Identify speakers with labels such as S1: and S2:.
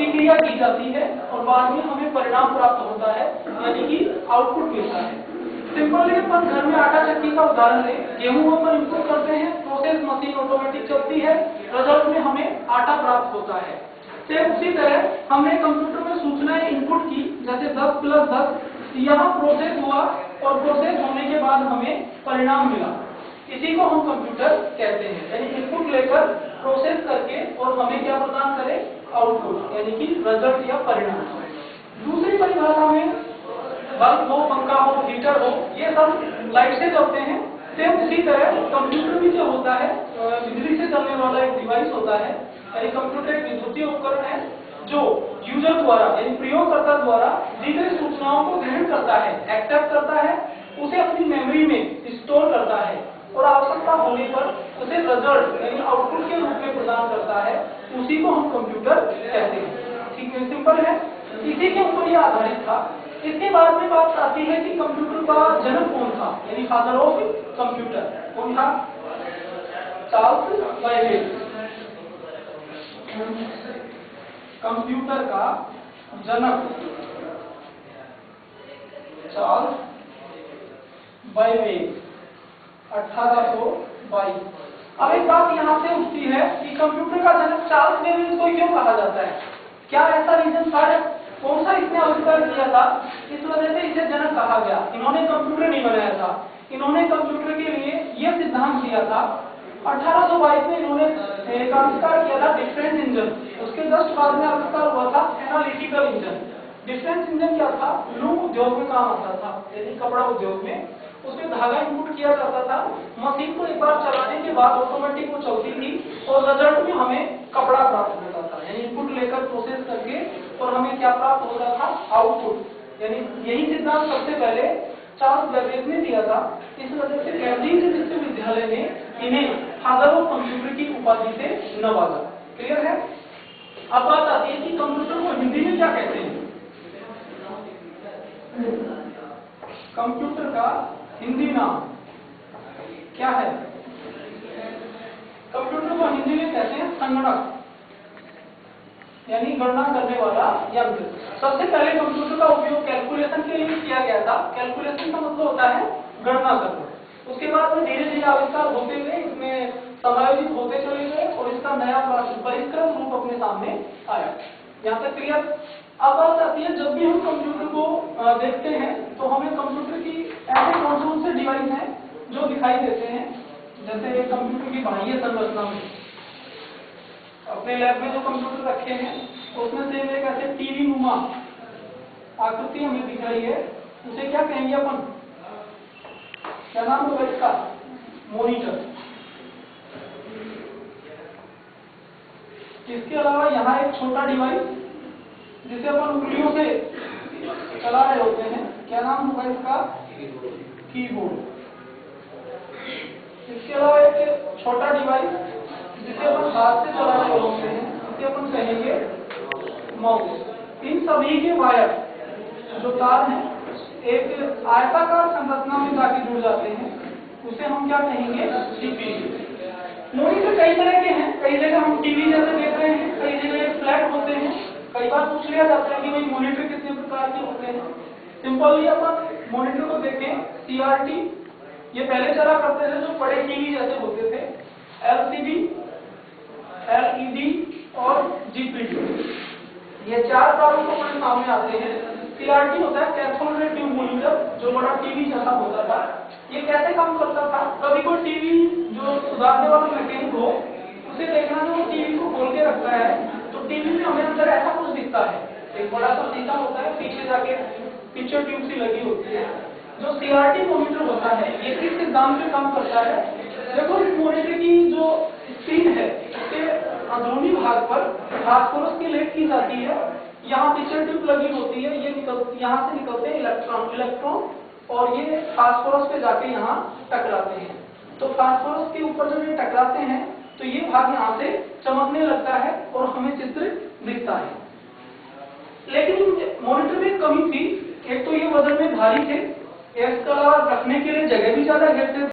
S1: प्रतिक्रिया की जाती है और बाद में हमें परिणाम प्राप्त होता है, यानी कि आउटपुट मिलता है। सिंपली अपन घर में आटा चक्की का उदाहरण लें, गेहूं अपन इनपुट करते हैं, प्रोसेस मशीन ऑटोमेटिक चलती है, रिजल्ट में हमें आटा प्राप्त होता है। सेम उसी तरह हमने कंप्यूटर में सूचनाएं इनपुट की, जैसे 10 + 10, यहाँ प्रोसेस हुआ और प्रोसेस होने के बाद हमें परिणाम मिला। इसी को हम कंप्यूटर कहते हैं, यानी इनपुट लेकर प्रोसेस करके और हमें क्या प्रदान करे, आउटपुट, यानी कि रिजल्ट या परिणाम। दूसरी परिभाषा में बल्ब हो, पंखा हो, हीटर हो, ये सब लाइट से चलते हैं। सेम उसी तरह कंप्यूटर भी जो होता है बिजली से चलने वाला एक डिवाइस होता है, यानी कंप्यूटर एक विद्युतीय उपकरण है जो यूजर द्वारा यानी प्रयोगकर्ता द्वारा दी गई सूचनाओं को ग्रहण करता है, एक्सेप्ट करता है, उसे अपनी मेमोरी में स्टोर करता है और आवश्यकता होने पर उसे रिजल्ट यानी आउटपुट के रूप में प्रदान करता है। उसी को हम कंप्यूटर कहते हैं। ठीक है, सिंपल है। इसी के ऊपर यह आधारित था। इसके बाद में बात आती है कि कंप्यूटर का जनक कौन था, यानी फादर ऑफ कंप्यूटर कौन था? चार्ल्स बायबेज। कंप्यूटर का जनक चार्ल्स बायबेज, 1822। अब एक बात यहाँ से उठती है कि कंप्यूटर का जनक चार्ल्स बेबेज को क्यों कहा जाता है? क्या ऐसा रीजन था? कौन सा इसने आविष्कार किया था इस वजह से इसे जनक कहा गया? इन्होंने कंप्यूटर नहीं बनाया था, इन्होंने कंप्यूटर के लिए यह सिद्धांत दिया था। 1822 में इन्होंने एक आविष्कार किया था, डिफरेंस इंजन। उसके जस्ट बाद में आविष्कार हुआ था एनालिटिकल इंजन। डिफरेंस इंजन क्या था? लूम उद्योग में काम आता था, यानी कपड़ा उद्योग में। उसमें धागा इनपुट किया जाता था, मशीन को एक बार चलाने के बाद ऑटोमेटिक वो चलती थी और रिजल्ट में हमें कपड़ा प्राप्त होता था, यानी इनपुट लेकर प्रोसेस करके और हमें क्या प्राप्त होता था? आउटपुट। यानी यही सिद्धांत सबसे पहले चार्ल्स बेबेज ने दिया था। इस वजह से कैम्ब्रिज विश्वविद्यालय ने इन्हें फादर ऑफ कंप्यूटर की उपाधि से नवाजा। क्लियर है? अब बात आती है कि कंप्यूटर को हिंदी में क्या कहते हैं? कंप्यूटर का हिंदी नाम क्या है? कंप्यूटर को हिंदी में कहते हैं संगणक, यानी गणना करने वाला यंत्र। सबसे पहले कंप्यूटर का उपयोग कैलकुलेशन के लिए किया गया था। कैलकुलेशन का मतलब होता है गणना करना। उसके बाद में धीरे धीरे आविष्कार होते गए, इसमें समायोजित होते चले गए और इसका नया परिष्कृत रूप अपने सामने आया। यहाँ तक क्लियर? अब बात आती है, जब भी हम कंप्यूटर को देखते हैं तो हमें कंप्यूटर की ऐसे कौन से डिवाइस हैं जो दिखाई देते हैं। जैसे कंप्यूटर की बाह्य संरचना में अपने लैब में जो कंप्यूटर रखे हैं उसमें से एक ऐसे टीवी नुमा आकृति हमें दिख रही है, उसे क्या कहेंगे अपन? क्या नाम होगा इसका? मॉनिटर। इसके अलावा यहाँ एक छोटा डिवाइस जिसे अपन उंगलियों से चला रहे होते हैं, क्या नाम होगा इसका? कीबोर्ड। इसके अलावा एक छोटा डिवाइस जिसे अपन हाथ से चला रहे होते हैं, इसे अपन कहेंगे माउस। इन सभी के वायर जो तार हैं एक आयताकार संरचना में जाके जुड़ जाते हैं, उसे हम क्या कहेंगे? सीपीयू। मॉनिटर कई तरह के हैं, कई जगह हम टीवी जैसे देख रहे हैं, कई जगह फ्लैट होते हैं। कई बार पूछ लिया जाता है कि भाई मॉनिटर कितने प्रकार के होते हैं। सिंपली अपन मॉनिटर को देखें, सीआरटी ये पहले चला करते थे जो बड़े टीवी जैसे होते थे, एलसीडी, एलईडी और जीपीडी, ये चार कारण को अपने सामने आते हैं। सीआरटी होता है कैथोड रे ट्यूब मॉनिटर, जो बड़ा टीवी जैसा होता था। ये कैसे काम करता था? कभी कोई टीवी जो सुधारने वाला मैकेनिक हो, उसे देखना जो टीवी को खोल के रखता है तो टीवी में हमें अंदर ऐसा कुछ दिखता है, एक बड़ा सा शीशा होता है, पीछे जाके पिक्चर ट्यूब सी लगी होती है। जो सीआरटी मॉनिटर होता है ये किस सिद्धांत पे काम करता है? देखो, इस मॉनिटर की जो स्क्रीन है इसके अंदरूनी भाग पर फास्फोरस की लेप की जाती है, यहाँ पिक्चर ट्यूब लगी होती है, ये यहाँ से निकलते हैं इलेक्ट्रॉन और ये फास्फोरस पे जाके यहाँ टकराते हैं। तो फास्फोरस के ऊपर जब ये टकराते हैं तो ये भाग यहाँ से चमकने लगता है और हमें चित्र दिखता है। लेकिन मॉनिटर में कमी थी, एक तो ये वजन में भारी थे, इसके अलावा रखने के लिए जगह भी ज्यादा घेरते थे।